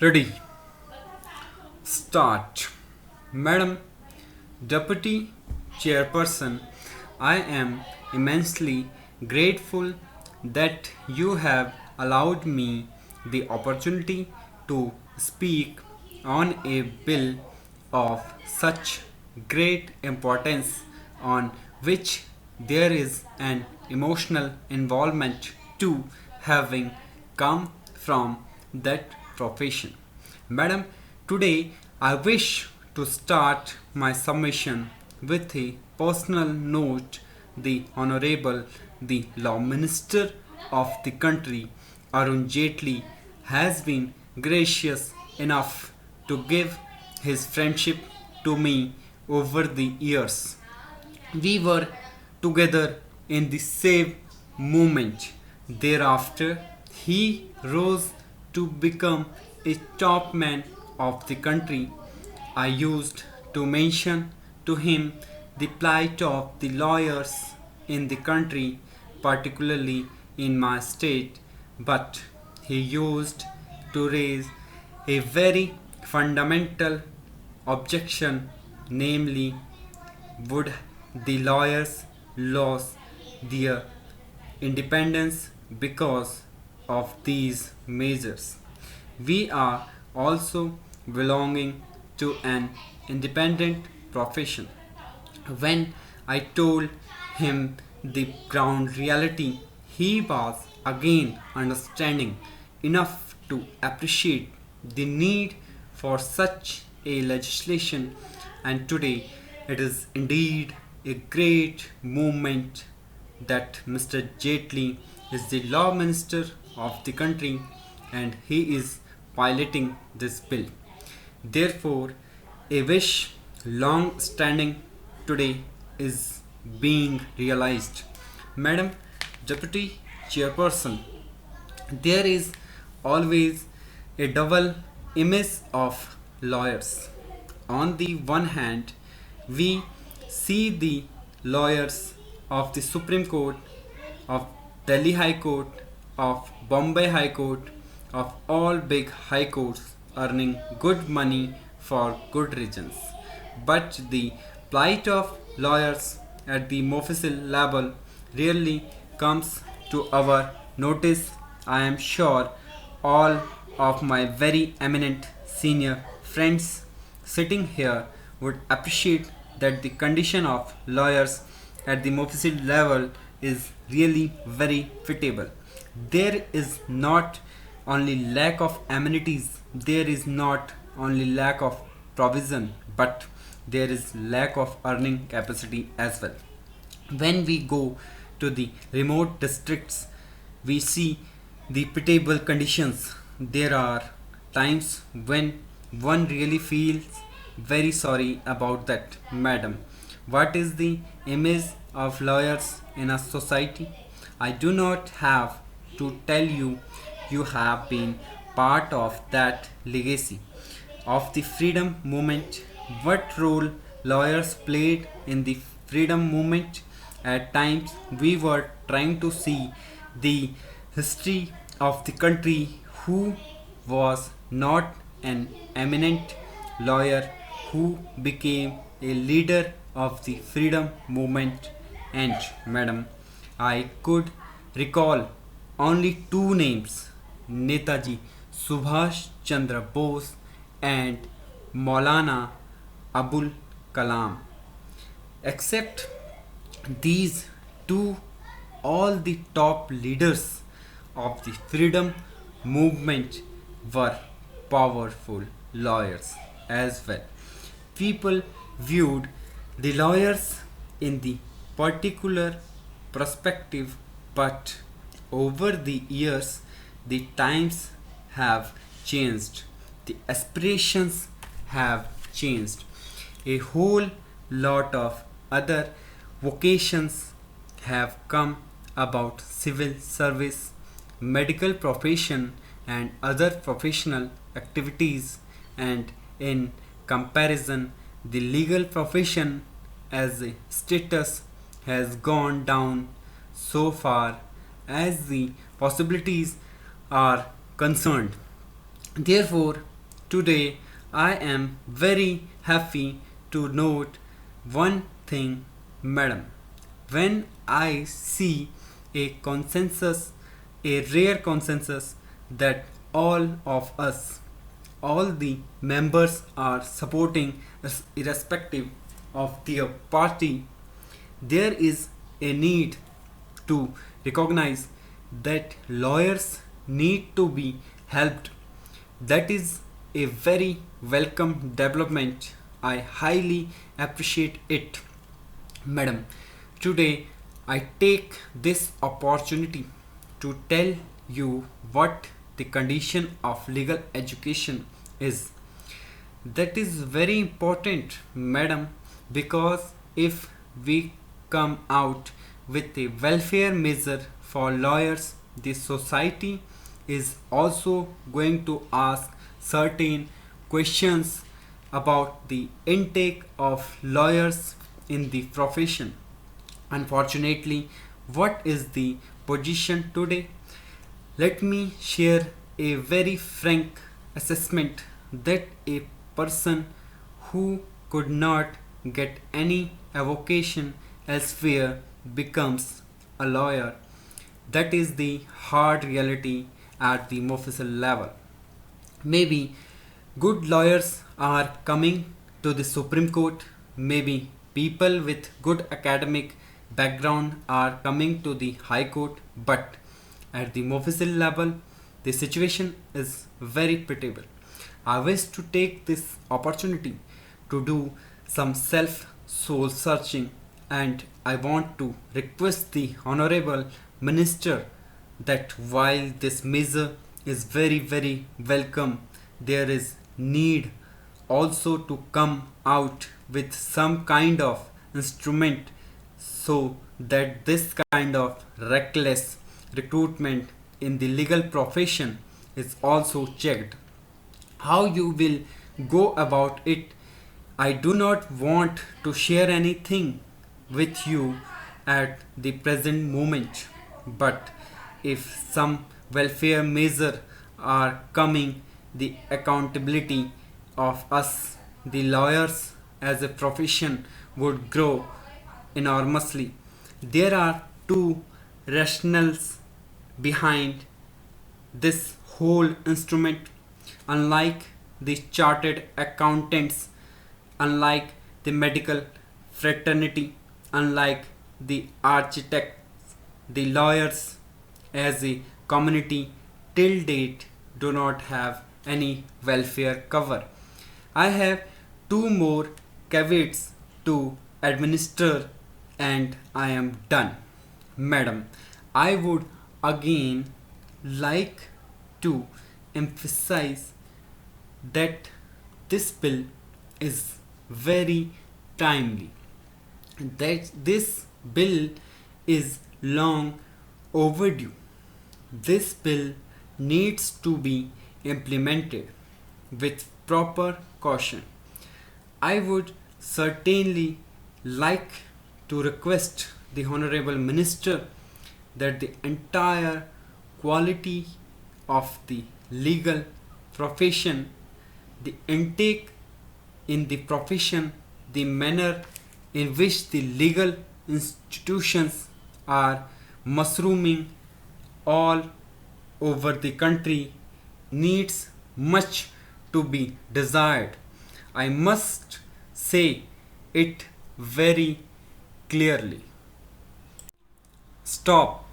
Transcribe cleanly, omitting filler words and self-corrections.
Ready. Start. Madam Deputy Chairperson, I am immensely grateful that you have allowed me the opportunity to speak on a bill of such great importance on which there is an emotional involvement to having come from that profession. Madam, today I wish to start my submission with a personal note. The Honorable the Law Minister of the country, Arun Jaitley, has been gracious enough to give his friendship to me over the years. We were together in the same movement. Thereafter, he rose to become a top man of the country. I used to mention to him the plight of the lawyers in the country, particularly in my state, but he used to raise a very fundamental objection, namely, would the lawyers lose their independence because of these measures? We are also belonging to an independent profession. When I told him the ground reality, he was again understanding enough to appreciate the need for such a legislation, and today it is indeed a great movement that Mr. Jaitley is the law minister of the country and he is piloting this bill. Therefore, a wish long standing today is being realized. Madam Deputy Chairperson, there is always a double image of lawyers. On the one hand, we see the lawyers of the Supreme Court, of Delhi High Court, of Bombay High Court, of all big high courts earning good money for good reasons. But the plight of lawyers at the official level rarely comes to our notice. I am sure all of my very eminent senior friends sitting here would appreciate that the condition of lawyers at the official level is really very pitiable. There is not only lack of amenities, there is not only lack of provision, but there is lack of earning capacity as well. When we go to the remote districts, we see the pitiable conditions. There are times when one really feels very sorry about that. Madam, what is the image of lawyers in a society? I do not have to tell you, you have been part of that legacy of the freedom movement. What role lawyers played in the freedom movement? At times we were trying to see the history of the country who was not an eminent lawyer who became a leader of the freedom movement. And madam, I could recall only two names, Netaji Subhash Chandra Bose and Maulana Abul Kalam. Except these two, all the top leaders of the freedom movement were powerful lawyers as well. People viewed the lawyers in the particular perspective, but over the years the times have changed, the aspirations have changed. A whole lot of other vocations have come about: civil service, medical profession, and other professional activities, and in comparison, the legal profession as a status has gone down so far as the possibilities are concerned. Therefore, Today I am very happy to note one thing, madam. When I see a consensus, a rare consensus that all of us, all the members are supporting us irrespective of their party, there is a need to recognize that lawyers need to be helped. That is a very welcome development. I highly appreciate it, madam. Today I take this opportunity to tell you what the condition of legal education is. That is very important, madam, because if we come out with a welfare measure for lawyers, the society is also going to ask certain questions about the intake of lawyers in the profession. Unfortunately, what is the position today? Let me share a very frank assessment that a person who could not get any avocation elsewhere becomes a lawyer. That is the hard reality at the official level. Maybe good lawyers are coming to the Supreme Court, maybe people with good academic background are coming to the High Court, but at the official level, the situation is very pitiable. I wish to take this opportunity to do some self soul searching, and I want to request the Honorable Minister that while this measure is very welcome, there is need also to come out with some kind of instrument so that this kind of reckless recruitment in the legal profession is also checked. How you will go about it, I do not want to share anything with you at the present moment, but if some welfare measure are coming, the accountability of us, the lawyers as a profession, would grow enormously. There are two rationales behind this whole instrument. Unlike the chartered accountants, unlike the medical fraternity, unlike the architects, the lawyers as a community till date do not have any welfare cover. I have two more caveats to administer and I am done. Madam, I would again like to emphasize that this bill is very timely. That this bill is long overdue. This bill needs to be implemented with proper caution. I would certainly like to request the Honorable Minister that the entire quality of the legal profession, the intake in the profession, the manner in which the legal institutions are mushrooming all over the country needs much to be desired. I must say it very clearly. Stop.